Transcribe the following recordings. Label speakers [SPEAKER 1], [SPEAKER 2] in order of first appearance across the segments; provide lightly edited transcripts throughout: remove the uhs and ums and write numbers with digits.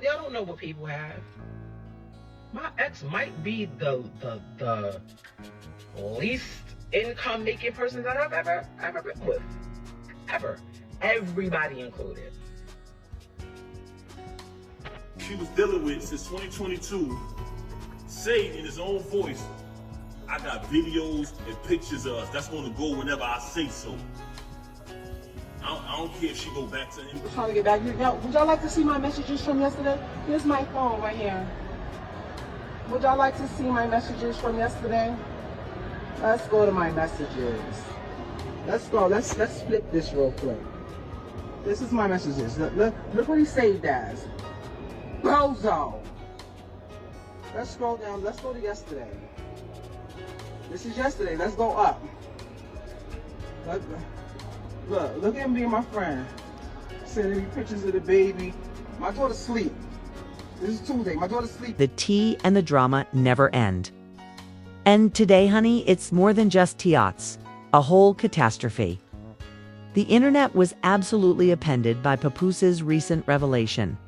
[SPEAKER 1] y'all don't know what people have. My ex might be the least income making person that I've ever been with. Ever. Everybody included.
[SPEAKER 2] She was dealing with since 2022, say in his own voice, I got videos and pictures of us. That's gonna go whenever I say so. I don't care if she go back to him.
[SPEAKER 3] I'm trying to get back. Would y'all like to see my messages from yesterday? Here's my phone right here. Would y'all like to see my messages from yesterday? Let's go to my messages. Let's go. Let's flip this real quick. This is my messages. Look what he saved as. Bozo. Let's scroll down. Let's go to yesterday. This is yesterday. Let's go up. Look at me and my friend. Sending me pictures of the baby. My daughter's asleep. This is Tuesday. My daughter's asleep.
[SPEAKER 4] The tea and the drama never end. And today, honey, it's more than just teats. A whole catastrophe. The internet was absolutely appended by Papoose's recent revelation.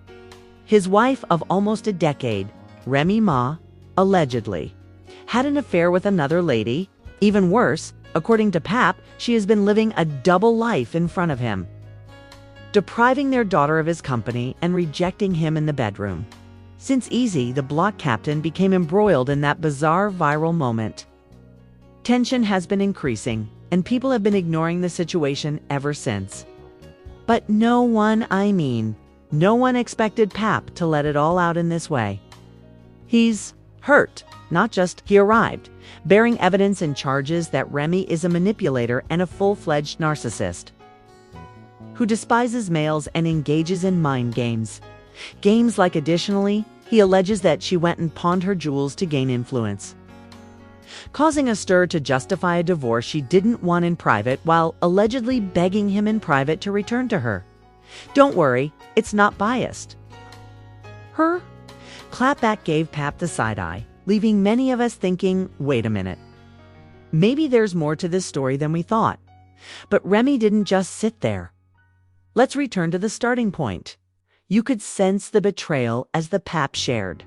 [SPEAKER 4] His wife of almost a decade, Remy Ma, allegedly, had an affair with another lady. Even worse, according to Pap, she has been living a double life in front of him, depriving their daughter of his company and rejecting him in the bedroom. Since Easy, the block captain, became embroiled in that bizarre viral moment, tension has been increasing, and people have been ignoring the situation ever since. But no one expected Pap to let it all out in this way. He's hurt, not just he arrived, bearing evidence and charges that Remy is a manipulator and a full-fledged narcissist who despises males and engages in mind games. Games like, additionally, he alleges that she went and pawned her jewels to gain influence, causing a stir to justify a divorce she didn't want in private while allegedly begging him in private to return to her. Don't worry, it's not biased. Her clapback gave Pap the side-eye, leaving many of us thinking, wait a minute. Maybe there's more to this story than we thought. But Remy didn't just sit there. Let's return to the starting point. You could sense the betrayal as the Pap shared,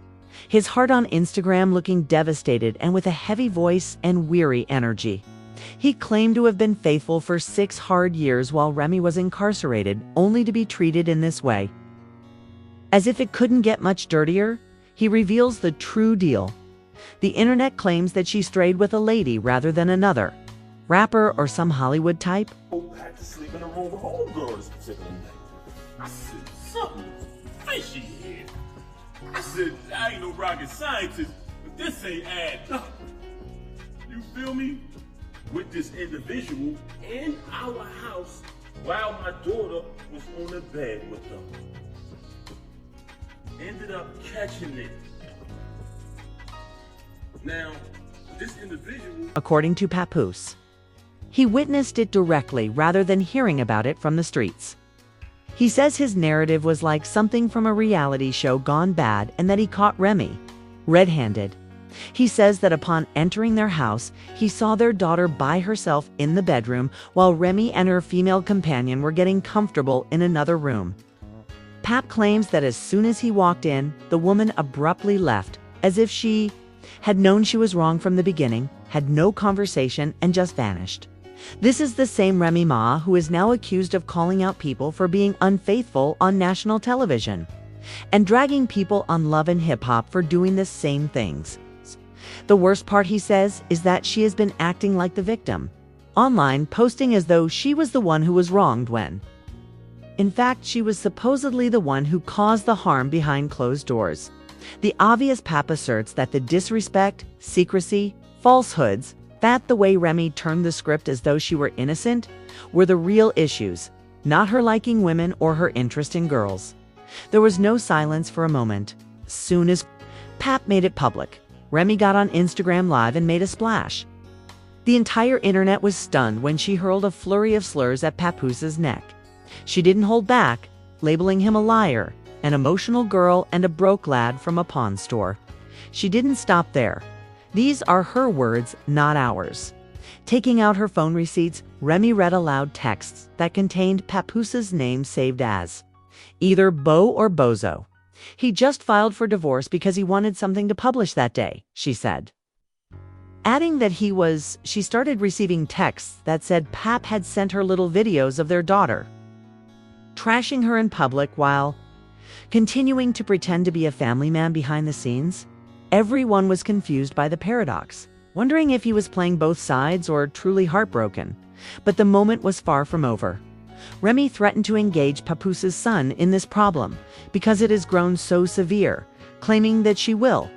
[SPEAKER 4] his heart on Instagram looking devastated and with a heavy voice and weary energy. He claimed to have been faithful for 6 hard years while Remy was incarcerated, only to be treated in this way. As if it couldn't get much dirtier, he reveals the true deal. The internet claims that she strayed with a lady rather than another, rapper or some Hollywood type.
[SPEAKER 2] I had to sleep in a room with homegirl this particular night. I said, something fishy here. I said, I ain't no rocket scientist, but this ain't adding up. You feel me? With this individual in our house while my daughter was on the bed with them. Ended up catching it. Now, this individual,
[SPEAKER 4] according to Papoose, he witnessed it directly rather than hearing about it from the streets. He says his narrative was like something from a reality show gone bad and that he caught Remy red-handed. He says that upon entering their house, he saw their daughter by herself in the bedroom while Remy and her female companion were getting comfortable in another room. Pap claims that as soon as he walked in, the woman abruptly left, as if she had known she was wrong from the beginning, had no conversation, and just vanished. This is the same Remy Ma who is now accused of calling out people for being unfaithful on national television and dragging people on Love and Hip Hop for doing the same things. The worst part, he says, is that she has been acting like the victim, online posting as though she was the one who was wronged when, in fact, she was supposedly the one who caused the harm behind closed doors. The obvious Pap asserts that the disrespect, secrecy, falsehoods, that the way Remy turned the script as though she were innocent, were the real issues, not her liking women or her interest in girls. There was no silence for a moment. Soon as Pap made it public, Remy got on Instagram Live and made a splash. The entire internet was stunned when she hurled a flurry of slurs at Papoose's neck. She didn't hold back, labeling him a liar, an emotional girl, and a broke lad from a pawn store. She didn't stop there. These are her words, not ours. Taking out her phone receipts, Remy read aloud texts that contained Papoose's name saved as either Bo or Bozo, He just filed for divorce because he wanted something to publish that day, she said. Adding that she started receiving texts that said Pap had sent her little videos of their daughter, trashing her in public while continuing to pretend to be a family man behind the scenes. Everyone was confused by the paradox, wondering if he was playing both sides or truly heartbroken. But the moment was far from over. Remy threatened to engage Papoose's son in this problem because it has grown so severe, claiming that she will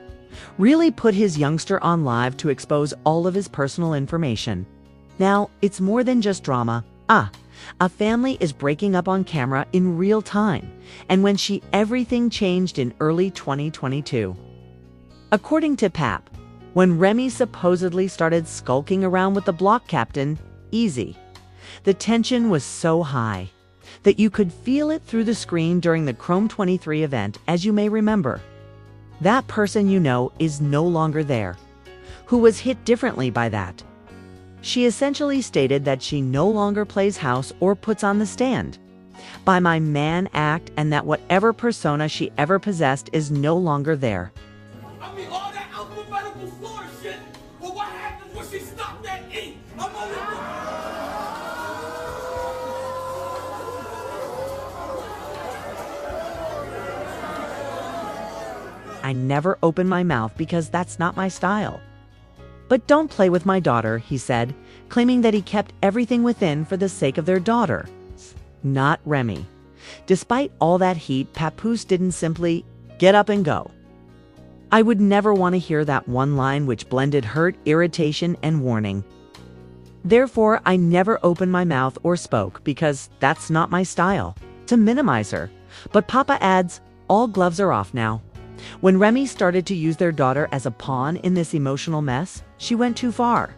[SPEAKER 4] really put his youngster on live to expose all of his personal information. Now, it's more than just drama. A family is breaking up on camera in real time, and everything changed in early 2022. According to Pap, when Remy supposedly started skulking around with the block captain, Easy, the tension was so high that you could feel it through the screen during the Chrome 23 event, as you may remember. That person you know is no longer there, who was hit differently by that. She essentially stated that she no longer plays house or puts on the stand by my man act, and that whatever persona she ever possessed is no longer there.
[SPEAKER 2] I mean, all that alphabetical Florida shit, but what happens when she stopped that ink? I'm only...
[SPEAKER 4] I never open my mouth because that's not my style. But don't play with my daughter, he said, claiming that he kept everything within for the sake of their daughter, not Remy. Despite all that heat, Papoose didn't simply get up and go. I would never want to hear that one line which blended hurt, irritation, and warning. Therefore, I never opened my mouth or spoke because that's not my style, to minimize her. But Papa adds, all gloves are off now. When Remy started to use their daughter as a pawn in this emotional mess, she went too far.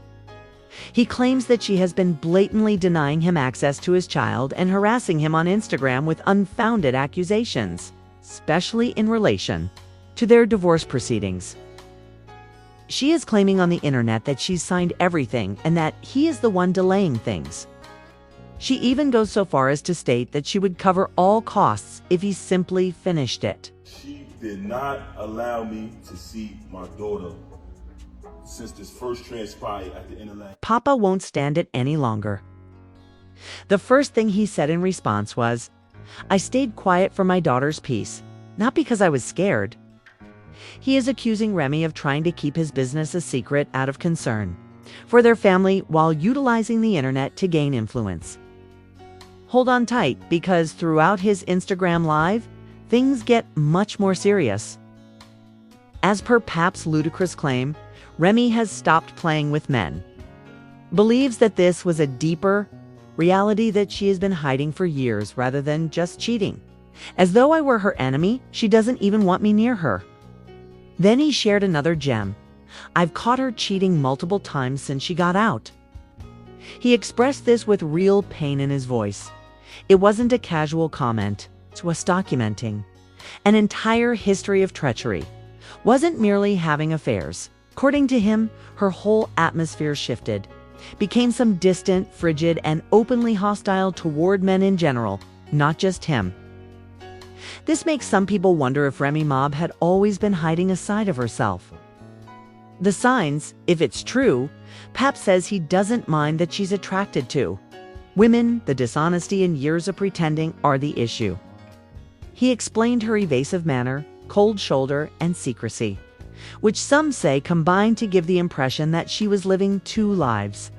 [SPEAKER 4] He claims that she has been blatantly denying him access to his child and harassing him on Instagram with unfounded accusations, especially in relation to their divorce proceedings. She is claiming on the internet that she's signed everything and that he is the one delaying things. She even goes so far as to state that she would cover all costs if he simply finished it.
[SPEAKER 2] She did not allow me to see my daughter since this first transpired at the end of last.
[SPEAKER 4] Papa won't stand it any longer. The first thing he said in response was, I stayed quiet for my daughter's peace, not because I was scared. He is accusing Remy of trying to keep his business a secret out of concern for their family while utilizing the internet to gain influence. Hold on tight, because throughout his Instagram Live, things get much more serious. As per Pap's ludicrous claim, Remy has stopped playing with men, believes that this was a deeper reality that she has been hiding for years rather than just cheating. As though I were her enemy, she doesn't even want me near her. Then he shared another gem. I've caught her cheating multiple times since she got out. He expressed this with real pain in his voice. It wasn't a casual comment. It was documenting an entire history of treachery. Wasn't merely having affairs. According to him, her whole atmosphere shifted, became some distant, frigid, and openly hostile toward men in general, not just him. This makes some people wonder if Remy Ma had always been hiding a side of herself. The signs, if it's true, Pap says he doesn't mind that she's attracted to women. The dishonesty and years of pretending are the issue. He explained her evasive manner, cold shoulder, and secrecy, which some say combined to give the impression that she was living two lives.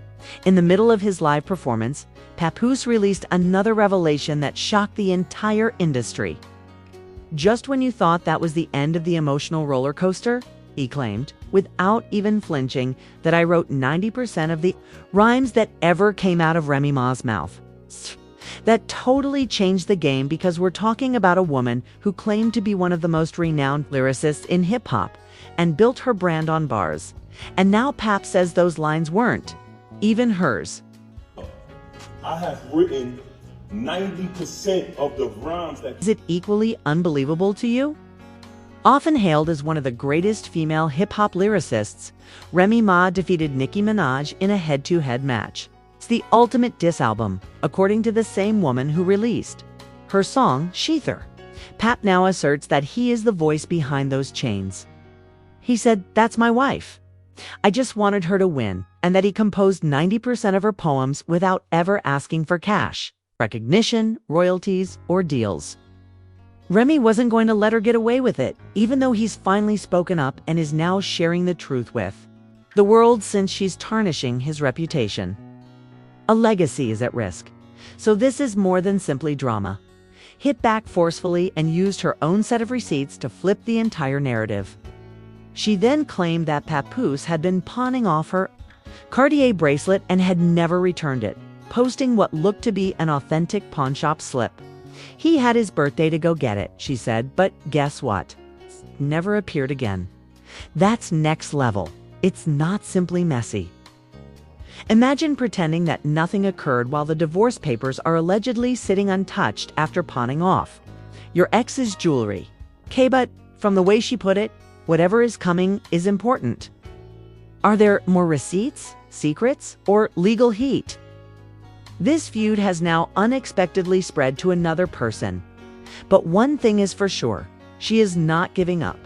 [SPEAKER 4] In the middle of his live performance, Papoose released another revelation that shocked the entire industry. Just when you thought that was the end of the emotional roller coaster, he claimed, without even flinching, that I wrote 90% of the rhymes that ever came out of Remy Ma's mouth. That totally changed the game, because we're talking about a woman who claimed to be one of the most renowned lyricists in hip-hop and built her brand on bars. And now Pap says those lines weren't even hers.
[SPEAKER 2] I have written 90% of the rhymes that...
[SPEAKER 4] Is it equally unbelievable to you? Often hailed as one of the greatest female hip-hop lyricists, Remy Ma defeated Nicki Minaj in a head-to-head match. It's the ultimate diss album, according to the same woman who released her song, Sheather. Pap now asserts that he is the voice behind those chains. He said, "That's my wife. I just wanted her to win," and that he composed 90% of her poems without ever asking for cash, recognition, royalties, or deals. Remy wasn't going to let her get away with it, even though he's finally spoken up and is now sharing the truth with the world, since she's tarnishing his reputation. A legacy is at risk, so this is more than simply drama. Hit back forcefully and used her own set of receipts to flip the entire narrative. She then claimed that Papoose had been pawning off her Cartier bracelet and had never returned it, posting what looked to be an authentic pawnshop slip. He had his birthday to go get it, she said, but guess what? Never appeared again. That's next level. It's not simply messy. Imagine pretending that nothing occurred while the divorce papers are allegedly sitting untouched after pawning off your ex's jewelry. Okay, but from the way she put it, whatever is coming is important. Are there more receipts, secrets, or legal heat? This feud has now unexpectedly spread to another person. But one thing is for sure, she is not giving up.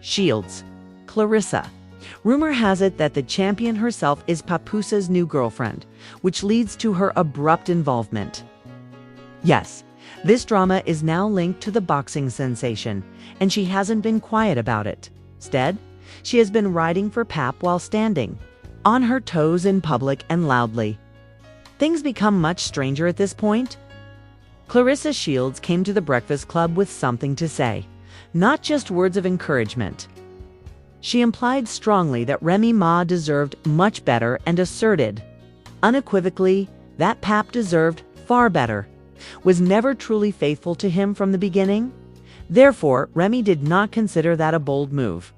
[SPEAKER 4] Shields. Clarissa. Rumor has it that the champion herself is Papoose's new girlfriend, which leads to her abrupt involvement. Yes, this drama is now linked to the boxing sensation, and she hasn't been quiet about it. Instead, she has been riding for Pap while standing, on her toes in public and loudly. Things become much stranger at this point. Clarissa Shields came to the Breakfast Club with something to say, not just words of encouragement. She implied strongly that Remy Ma deserved much better and asserted, unequivocally, that Pap deserved far better, was never truly faithful to him from the beginning. Therefore, Remy did not consider that a bold move.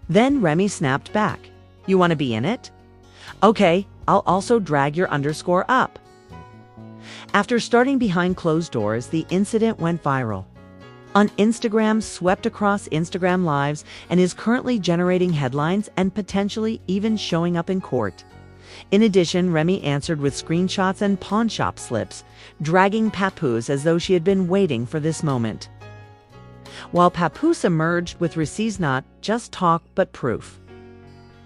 [SPEAKER 4] Then Remy snapped back. "You want to be in it? Okay, I'll also drag your underscore up." After starting behind closed doors, the incident went viral. On Instagram, swept across Instagram Lives, and is currently generating headlines and potentially even showing up in court. In addition, Remy answered with screenshots and pawnshop slips, dragging Papoose as though she had been waiting for this moment. While Papoose emerged with receipts, not just talk but proof.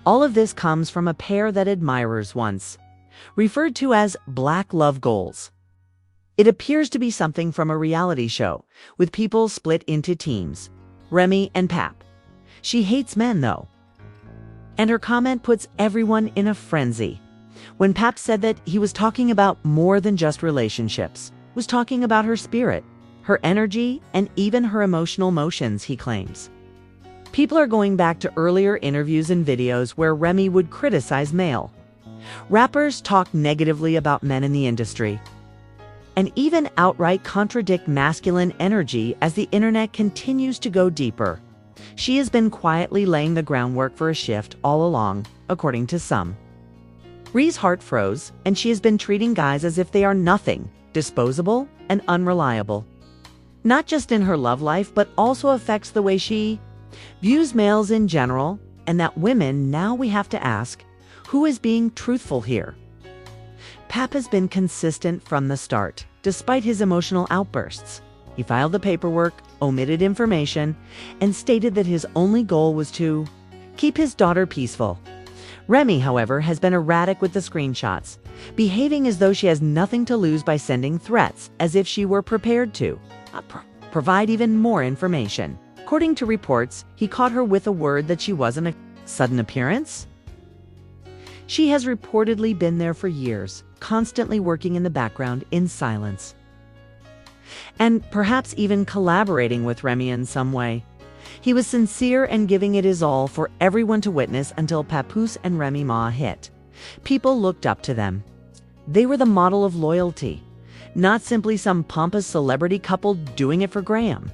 [SPEAKER 4] All of this comes from a pair that admirers once referred to as black love goals. It appears to be something from a reality show, with people split into teams, Remy and Pap. She hates men, though. And her comment puts everyone in a frenzy. When Pap said that he was talking about more than just relationships, was talking about her spirit, her energy, and even her emotional motions, he claims. People are going back to earlier interviews and videos where Remy would criticize male rappers, talk negatively about men in the industry, and even outright contradict masculine energy as the internet continues to go deeper. She has been quietly laying the groundwork for a shift all along, according to some. Rhee's heart froze, and she has been treating guys as if they are nothing, disposable, and unreliable. Not just in her love life, but also affects the way she views males in general, and that women, now we have to ask, who is being truthful here? Pap has been consistent from the start, despite his emotional outbursts. He filed the paperwork, omitted information, and stated that his only goal was to keep his daughter peaceful. Remy, however, has been erratic with the screenshots, behaving as though she has nothing to lose by sending threats, as if she were prepared to provide even more information. According to reports, he caught her with a word that she wasn't a sudden appearance. She has reportedly been there for years, constantly working in the background in silence. And perhaps even collaborating with Remy in some way. He was sincere and giving it his all for everyone to witness until Papoose and Remy Ma hit. People looked up to them. They were the model of loyalty, not simply some pompous celebrity couple doing it for Graham.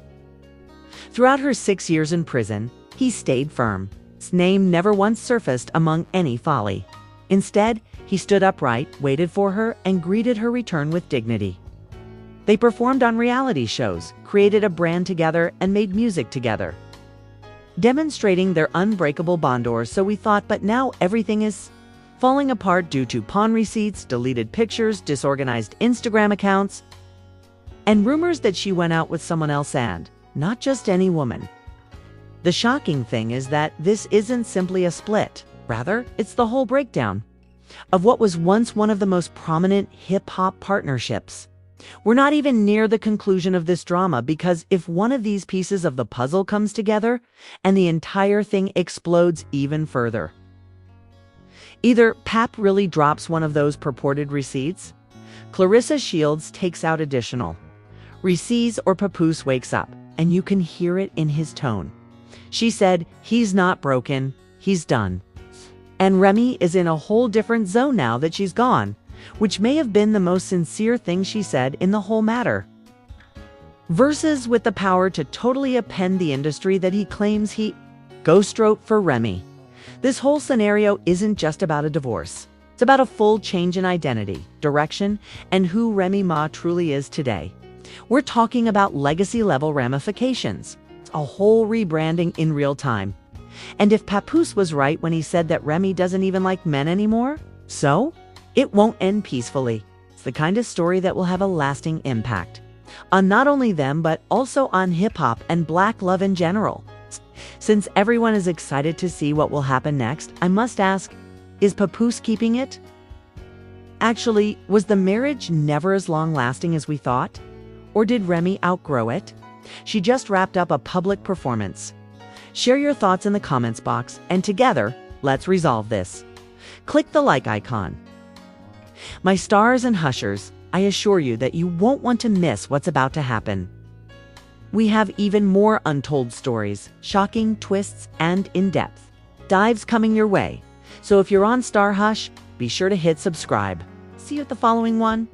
[SPEAKER 4] Throughout her 6 years in prison, he stayed firm. His name never once surfaced among any folly. Instead, he stood upright, waited for her, and greeted her return with dignity. They performed on reality shows, created a brand together, and made music together, demonstrating their unbreakable bond. Or so we thought, but now everything is falling apart due to pawn receipts, deleted pictures, disorganized Instagram accounts. and rumors that she went out with someone else, and not just any woman. The shocking thing is that this isn't simply a split. Rather, it's the whole breakdown of what was once one of the most prominent hip-hop partnerships. We're not even near the conclusion of this drama, because if one of these pieces of the puzzle comes together and the entire thing explodes even further. Either Pap really drops one of those purported receipts, Clarissa Shields takes out additional receipts, or Papoose wakes up, and you can hear it in his tone. She said, "He's not broken, he's done." And Remy is in a whole different zone now that she's gone, which may have been the most sincere thing she said in the whole matter. Versus with the power to totally upend the industry that he claims he ghost-wrote for Remy. This whole scenario isn't just about a divorce. It's about a full change in identity, direction, and who Remy Ma truly is today. We're talking about legacy-level ramifications. It's a whole rebranding in real time. And if Papoose was right when he said that Remy doesn't even like men anymore, so it won't end peacefully. It's the kind of story that will have a lasting impact on not only them, but also on hip-hop and black love in general. Since everyone is excited to see what will happen next, I must ask, is Papoose keeping it? Actually, was the marriage never as long-lasting as we thought? Or did Remy outgrow it? She just wrapped up a public performance. Share your thoughts in the comments box, and together, let's resolve this. Click the like icon. My stars and hushers, I assure you that you won't want to miss what's about to happen. We have even more untold stories, shocking twists, and in-depth dives coming your way. So if you're on Star Hush, be sure to hit subscribe. See you at the following one.